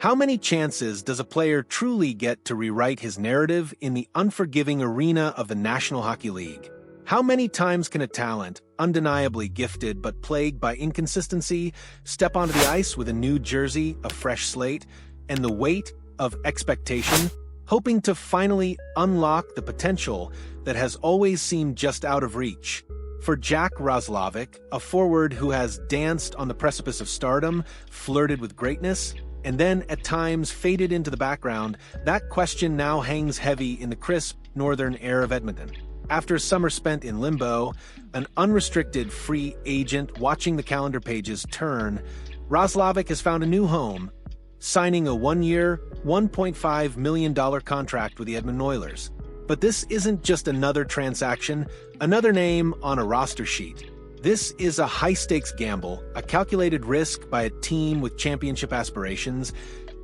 How many chances does a player truly get to rewrite his narrative in the unforgiving arena of the National Hockey League? How many times can a talent, undeniably gifted but plagued by inconsistency, step onto the ice with a new jersey, a fresh slate, and the weight of expectation, hoping to finally unlock the potential that has always seemed just out of reach? For Jack Roslovic, a forward who has danced on the precipice of stardom, flirted with greatness, and then at times faded into the background, that question now hangs heavy in the crisp northern air of Edmonton. After a summer spent in limbo, an unrestricted free agent watching the calendar pages turn, Roslovic has found a new home, signing a one-year, $1.5 million contract with the Edmonton Oilers. But this isn't just another transaction, another name on a roster sheet. This is a high-stakes gamble, a calculated risk by a team with championship aspirations,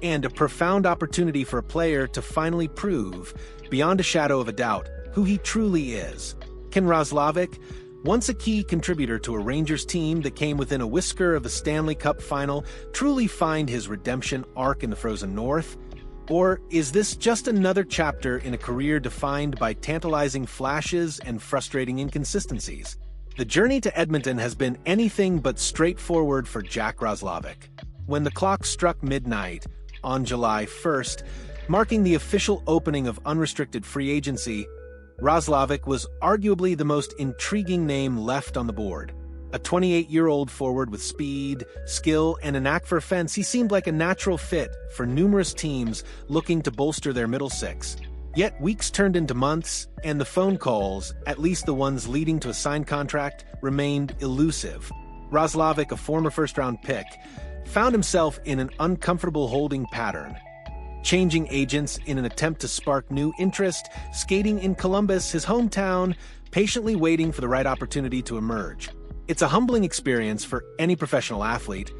and a profound opportunity for a player to finally prove, beyond a shadow of a doubt, who he truly is. Can Roslovic, once a key contributor to a Rangers team that came within a whisker of the Stanley Cup final, truly find his redemption arc in the frozen north? Or is this just another chapter in a career defined by tantalizing flashes and frustrating inconsistencies? The journey to Edmonton has been anything but straightforward for Jack Roslovic. When the clock struck midnight on July 1st, marking the official opening of unrestricted free agency, Roslovic was arguably the most intriguing name left on the board. A 28-year-old forward with speed, skill, and a knack for offense, he seemed like a natural fit for numerous teams looking to bolster their middle six. Yet weeks turned into months, and the phone calls, at least the ones leading to a signed contract, remained elusive. Roslovic, a former first-round pick, found himself in an uncomfortable holding pattern. Changing agents in an attempt to spark new interest, skating in Columbus, his hometown, patiently waiting for the right opportunity to emerge. It's a humbling experience for any professional athlete,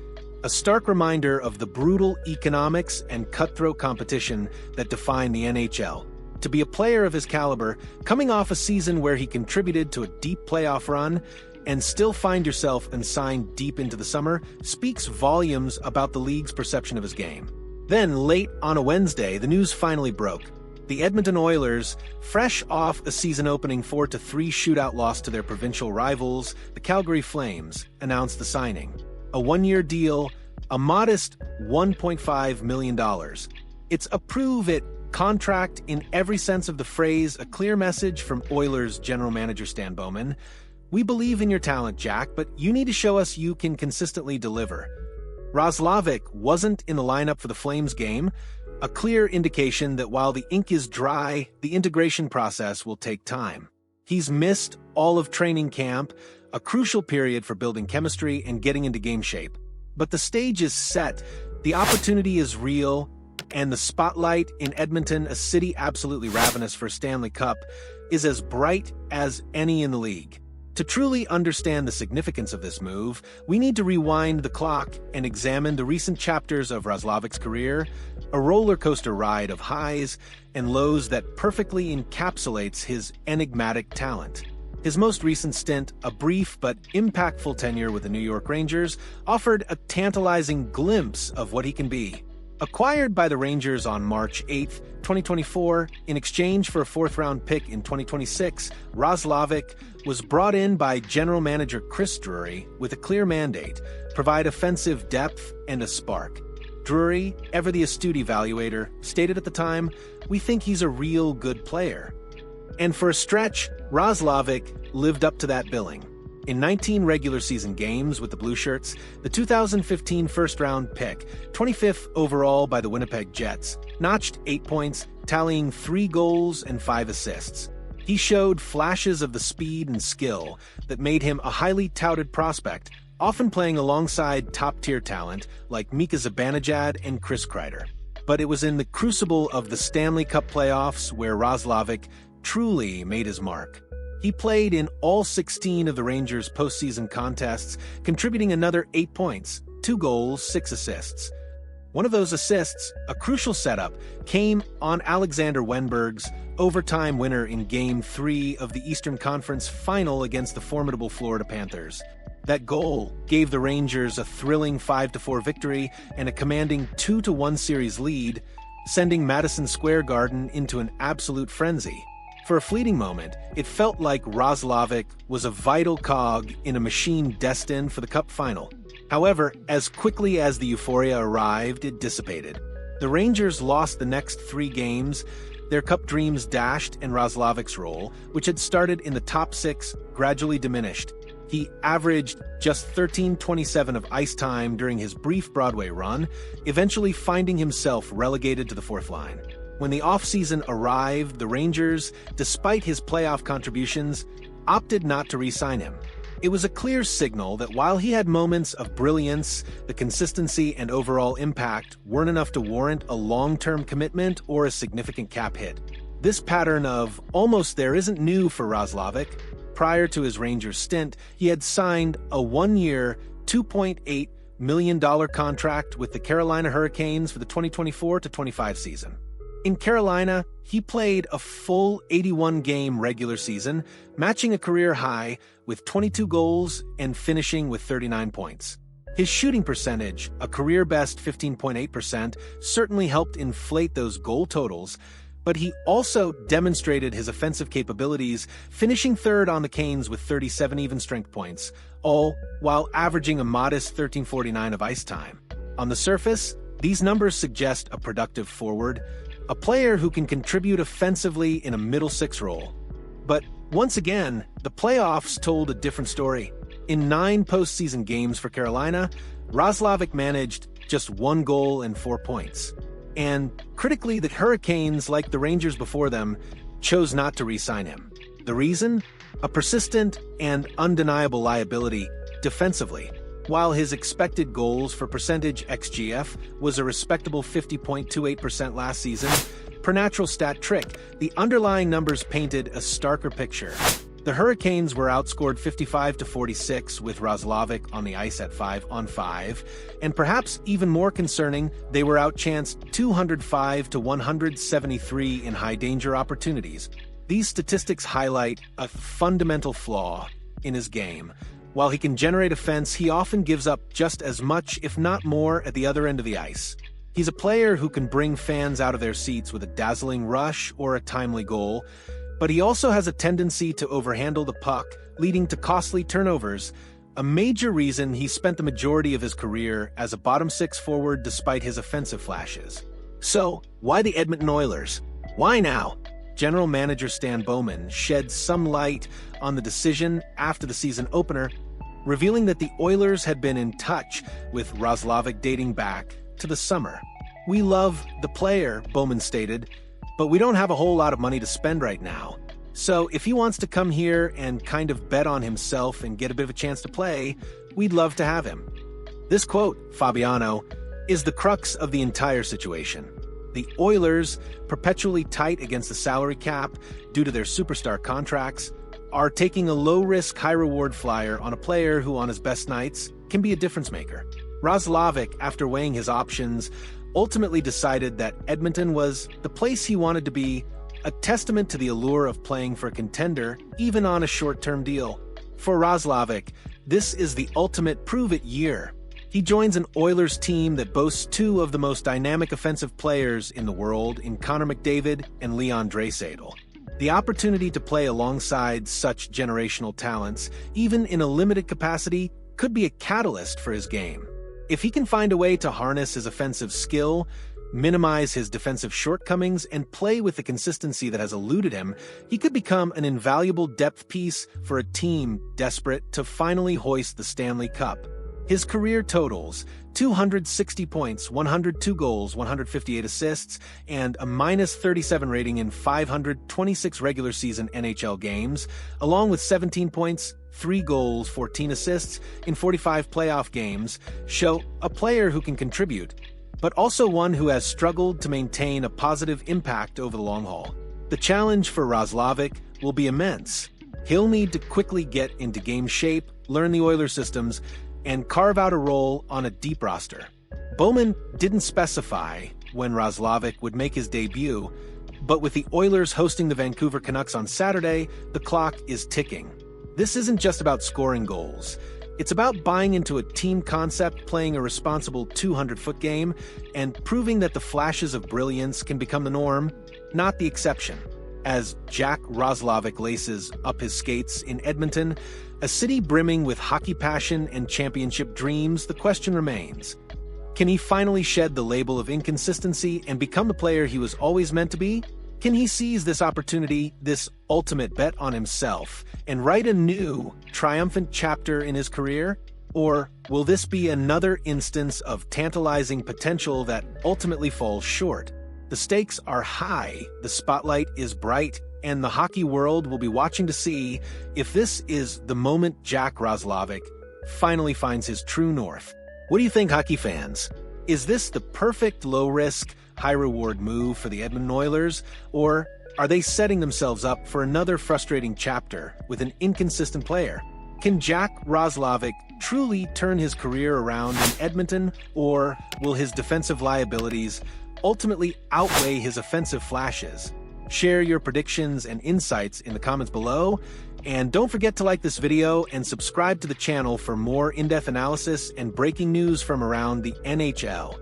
a stark reminder of the brutal economics and cutthroat competition that define the NHL. To be a player of his caliber, coming off a season where he contributed to a deep playoff run, and still find yourself unsigned deep into the summer, speaks volumes about the league's perception of his game. Then, late on a Wednesday, the news finally broke. The Edmonton Oilers, fresh off a season-opening 4-3 shootout loss to their provincial rivals, the Calgary Flames, announced the signing. A one-year deal, a modest $1.5 million. It's a prove-it contract in every sense of the phrase, a clear message from Oilers general manager Stan Bowman. We believe in your talent, Jack, but you need to show us you can consistently deliver. Roslovic wasn't in the lineup for the Flames game, a clear indication that while the ink is dry, the integration process will take time. He's missed all of training camp, a crucial period for building chemistry and getting into game shape. But the stage is set, the opportunity is real, and the spotlight in Edmonton, a city absolutely ravenous for a Stanley Cup, is as bright as any in the league. To truly understand the significance of this move, we need to rewind the clock and examine the recent chapters of Roslovic's career, a roller coaster ride of highs and lows that perfectly encapsulates his enigmatic talent. His most recent stint, a brief but impactful tenure with the New York Rangers, offered a tantalizing glimpse of what he can be. Acquired by the Rangers on March 8, 2024, in exchange for a fourth-round pick in 2026, Roslovic was brought in by general manager Chris Drury with a clear mandate: provide offensive depth and a spark. Drury, ever the astute evaluator, stated at the time, "We think he's a real good player." And for a stretch, Roslovic lived up to that billing. In 19 regular season games with the Blue Shirts, the 2015 first-round pick, 25th overall by the Winnipeg Jets, notched 8 points, tallying 3 goals and 5 assists. He showed flashes of the speed and skill that made him a highly touted prospect, often playing alongside top-tier talent like Mika Zibanejad and Chris Kreider. But it was in the crucible of the Stanley Cup playoffs where Roslovic truly made his mark. He played in all 16 of the Rangers' postseason contests, contributing another 8 points, 2 goals, 6 assists. One of those assists, a crucial setup, came on Alexander Wenberg's overtime winner in Game 3 of the Eastern Conference Final against the formidable Florida Panthers. That goal gave the Rangers a thrilling 5-4 victory and a commanding 2-1 series lead, sending Madison Square Garden into an absolute frenzy. For a fleeting moment, it felt like Roslovic was a vital cog in a machine destined for the Cup final. However, as quickly as the euphoria arrived, it dissipated. The Rangers lost the next 3 games, their Cup dreams dashed, and Roslovic's role, which had started in the top 6, gradually diminished. He averaged just 13:27 of ice time during his brief Broadway run, eventually finding himself relegated to the 4th line. When the offseason arrived, the Rangers, despite his playoff contributions, opted not to re-sign him. It was a clear signal that while he had moments of brilliance, the consistency and overall impact weren't enough to warrant a long-term commitment or a significant cap hit. This pattern of almost there isn't new for Roslovic. Prior to his Rangers stint, he had signed a 1-year, $2.8 million contract with the Carolina Hurricanes for the 2024-25 season. In Carolina, he played a full 81-game regular season, matching a career high with 22 goals and finishing with 39 points. His shooting percentage, a career-best 15.8%, certainly helped inflate those goal totals, but he also demonstrated his offensive capabilities, finishing 3rd on the Canes with 37 even-strength points, all while averaging a modest 13:49 of ice time. On the surface, these numbers suggest a productive forward, a player who can contribute offensively in a middle 6 role. But once again, the playoffs told a different story. In 9 postseason games for Carolina, Roslovic managed just 1 goal and 4 points. And critically, the Hurricanes, like the Rangers before them, chose not to re-sign him. The reason? A persistent and undeniable liability defensively. While his expected goals for percentage XGF was a respectable 50.28% last season, per natural stat trick, the underlying numbers painted a starker picture. The Hurricanes were outscored 55-46 with Roslovic on the ice at 5-on-5, and perhaps even more concerning, they were outchanced 205-173 in high-danger opportunities. These statistics highlight a fundamental flaw in his game. While he can generate offense, he often gives up just as much, if not more, at the other end of the ice. He's a player who can bring fans out of their seats with a dazzling rush or a timely goal, but he also has a tendency to overhandle the puck, leading to costly turnovers, a major reason he spent the majority of his career as a bottom 6 forward despite his offensive flashes. So, why the Edmonton Oilers? Why now? General Manager Stan Bowman shed some light on the decision after the season opener, revealing that the Oilers had been in touch with Roslovic dating back to the summer. "We love the player," Bowman stated, "but we don't have a whole lot of money to spend right now. So if he wants to come here and kind of bet on himself and get a bit of a chance to play, we'd love to have him." This quote, Fabiano, is the crux of the entire situation. The Oilers, perpetually tight against the salary cap due to their superstar contracts, are taking a low-risk, high-reward flyer on a player who, on his best nights, can be a difference-maker. Roslovic, after weighing his options, ultimately decided that Edmonton was the place he wanted to be, a testament to the allure of playing for a contender, even on a short-term deal. For Roslovic, this is the ultimate prove-it year. He joins an Oilers team that boasts 2 of the most dynamic offensive players in the world in Connor McDavid and Leon Draisaitl. The opportunity to play alongside such generational talents, even in a limited capacity, could be a catalyst for his game. If he can find a way to harness his offensive skill, minimize his defensive shortcomings, and play with the consistency that has eluded him, he could become an invaluable depth piece for a team desperate to finally hoist the Stanley Cup. His career totals, 260 points, 102 goals, 158 assists, and a -37 rating in 526 regular season NHL games, along with 17 points, 3 goals, 14 assists in 45 playoff games, show a player who can contribute, but also one who has struggled to maintain a positive impact over the long haul. The challenge for Roslovic will be immense. He'll need to quickly get into game shape, learn the Oilers systems, and carve out a role on a deep roster. Bowman didn't specify when Roslovic would make his debut, but with the Oilers hosting the Vancouver Canucks on Saturday, the clock is ticking. This isn't just about scoring goals. It's about buying into a team concept, playing a responsible 200-foot game, and proving that the flashes of brilliance can become the norm, not the exception. As Jack Roslovic laces up his skates in Edmonton, a city brimming with hockey passion and championship dreams, the question remains: can he finally shed the label of inconsistency and become the player he was always meant to be? Can he seize this opportunity, this ultimate bet on himself, and write a new, triumphant chapter in his career? Or will this be another instance of tantalizing potential that ultimately falls short? The stakes are high, the spotlight is bright, and the hockey world will be watching to see if this is the moment Jack Roslovic finally finds his true north. What do you think, hockey fans? Is this the perfect low-risk, high-reward move for the Edmonton Oilers, or are they setting themselves up for another frustrating chapter with an inconsistent player? Can Jack Roslovic truly turn his career around in Edmonton, or will his defensive liabilities ultimately outweigh his offensive flashes? Share your predictions and insights in the comments below, and don't forget to like this video and subscribe to the channel for more in-depth analysis and breaking news from around the NHL.